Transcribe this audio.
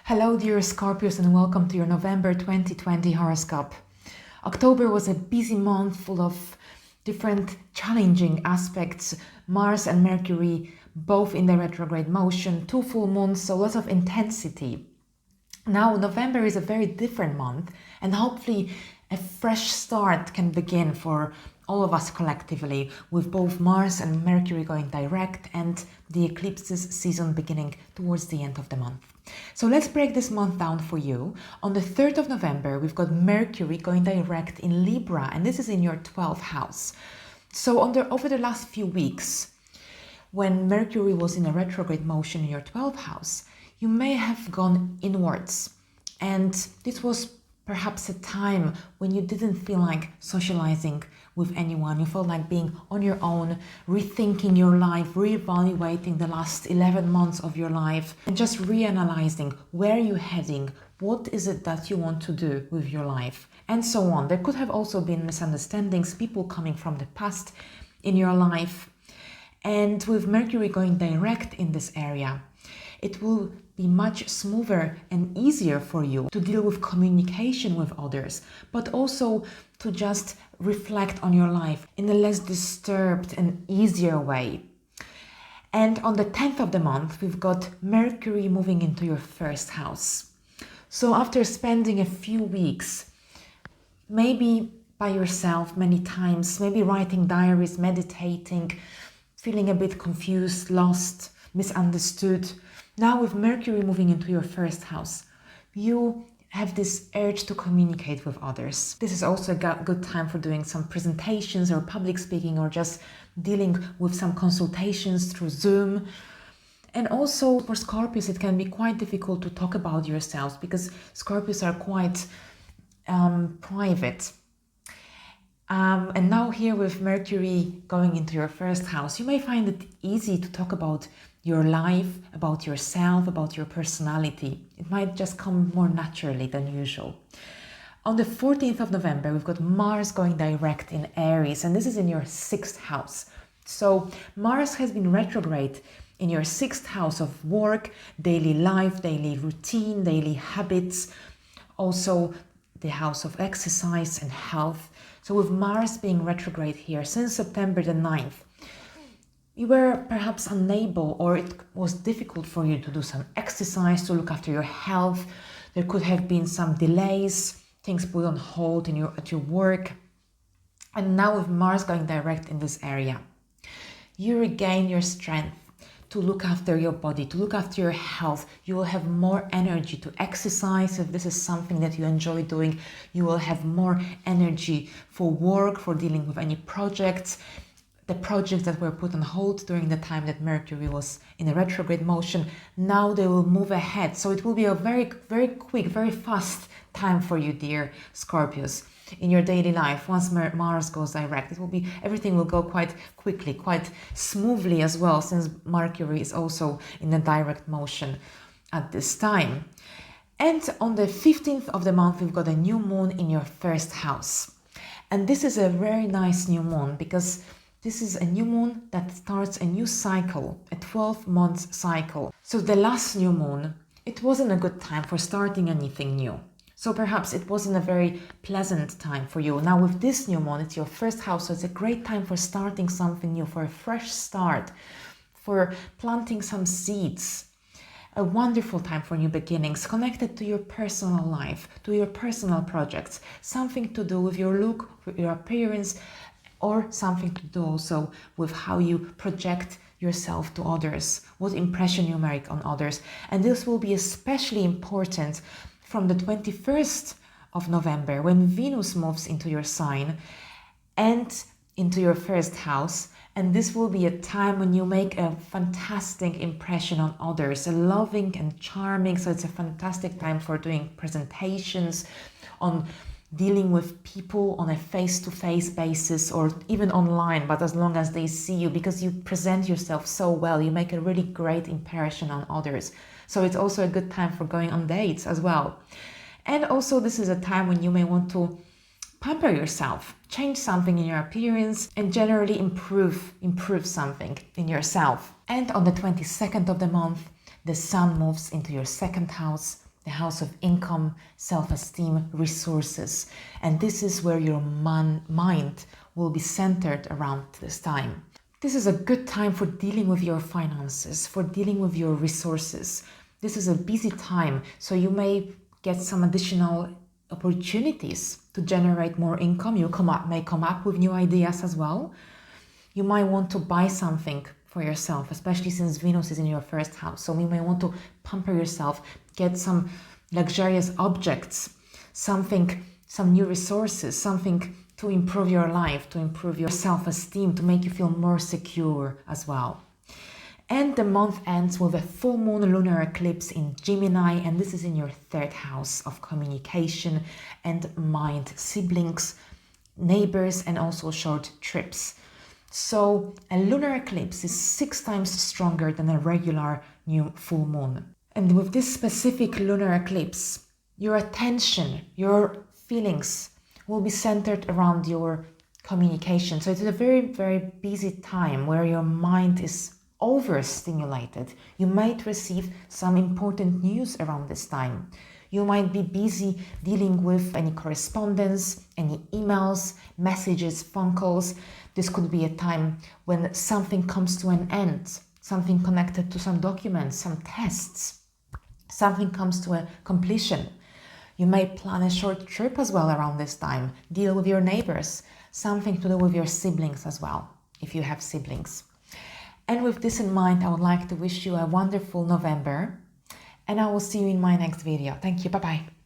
Hello dear Scorpios and welcome to your November 2020 horoscope. October was a busy month full of different challenging aspects. Mars and Mercury both in the retrograde motion, 2 full moons, so lots of intensity. Now November is a very different month and hopefully a fresh start can begin for all of us collectively, with both Mars and Mercury going direct and the eclipses season beginning towards the end of the month. So let's break this month down for you. On the 3rd of November, we've got Mercury going direct in Libra, and this is in your 12th house. So over the last few weeks, when Mercury was in a retrograde motion in your 12th house, you may have gone inwards. And this was perhaps a time when you didn't feel like socializing with anyone. You felt like being on your own, rethinking your life, reevaluating the last 11 months of your life, and just reanalyzing where you're heading, what is it that you want to do with your life, and so on. There could have also been misunderstandings, people coming from the past in your life. And with Mercury going direct in this area, it will be much smoother and easier for you to deal with communication with others, but also to just reflect on your life in a less disturbed and easier way. And on the 10th of the month, we've got Mercury moving into your first house. So after spending a few weeks, maybe by yourself many times, maybe writing diaries, meditating, feeling a bit confused, lost, misunderstood, now with Mercury moving into your first house, you have this urge to communicate with others. This is also a good time for doing some presentations or public speaking, or just dealing with some consultations through Zoom. And also for Scorpios, it can be quite difficult to talk about yourselves because Scorpios are quite private. And now here with Mercury going into your first house, you may find it easy to talk about your life, about yourself, about your personality. It might just come more naturally than usual. On the 14th of November, we've got Mars going direct in Aries, and this is in your 6th house. So Mars has been retrograde in your 6th house of work, daily life, daily routine, daily habits, also the house of exercise and health. So with Mars being retrograde here since September the 9th, you were perhaps unable, or it was difficult for you to do some exercise, to look after your health. There could have been some delays, things put on hold at your work. And now with Mars going direct in this area, you regain your strength to look after your body, to look after your health. You will have more energy to exercise if this is something that you enjoy doing. You will have more energy for work, for dealing with any projects. The projects that were put on hold during the time that Mercury was in a retrograde motion, now they will move ahead. So it will be a very, very quick, very fast time for you, dear Scorpios, in your daily life. Once Mars goes direct, everything will go quite quickly, quite smoothly as well, since Mercury is also in a direct motion at this time. And on the 15th of the month, we've got a new moon in your first house. And this is a very nice new moon because this is a new moon that starts a new cycle, a 12-month cycle. So the last new moon, it wasn't a good time for starting anything new. So perhaps it wasn't a very pleasant time for you. Now with this new moon, it's your first house, so it's a great time for starting something new, for a fresh start, for planting some seeds. A wonderful time for new beginnings, connected to your personal life, to your personal projects, something to do with your look, with your appearance, or something to do also with how you project yourself to others, what impression you make on others. And this will be especially important from the 21st of November, when Venus moves into your sign and into your first house. And this will be a time when you make a fantastic impression on others, a loving and charming. So it's a fantastic time for doing presentations, on dealing with people on a face-to-face basis, or even online, but as long as they see you, because you present yourself so well, you make a really great impression on others. So it's also a good time for going on dates as well. And also this is a time when you may want to pamper yourself, change something in your appearance, and generally improve something in yourself. And on the 22nd of the month, the Sun moves into your 2nd house, the house of income, self-esteem, resources. And this is where your mind will be centered around this time. This is a good time for dealing with your finances, for dealing with your resources. This is a busy time, so you may get some additional opportunities to generate more income. You may come up with new ideas as well. You might want to buy something for yourself, especially since Venus is in your first house. So you may want to pamper yourself, get some luxurious objects, some new resources, something to improve your life, to improve your self-esteem, to make you feel more secure as well. And the month ends with a full moon lunar eclipse in Gemini, and this is in your third house of communication and mind, siblings, neighbors, and also short trips. So a lunar eclipse is 6 times stronger than a regular new full moon. And with this specific lunar eclipse, your attention, your feelings will be centered around your communication. So it's a very, very busy time where your mind is overstimulated. You might receive some important news around this time. You might be busy dealing with any correspondence, any emails, messages, phone calls. This could be a time when something comes to an end, something connected to some documents, some tests, something comes to a completion. You may plan a short trip as well around this time, deal with your neighbors, something to do with your siblings as well, if you have siblings. And with this in mind, I would like to wish you a wonderful November, and I will see you in my next video. Thank you. Bye-bye.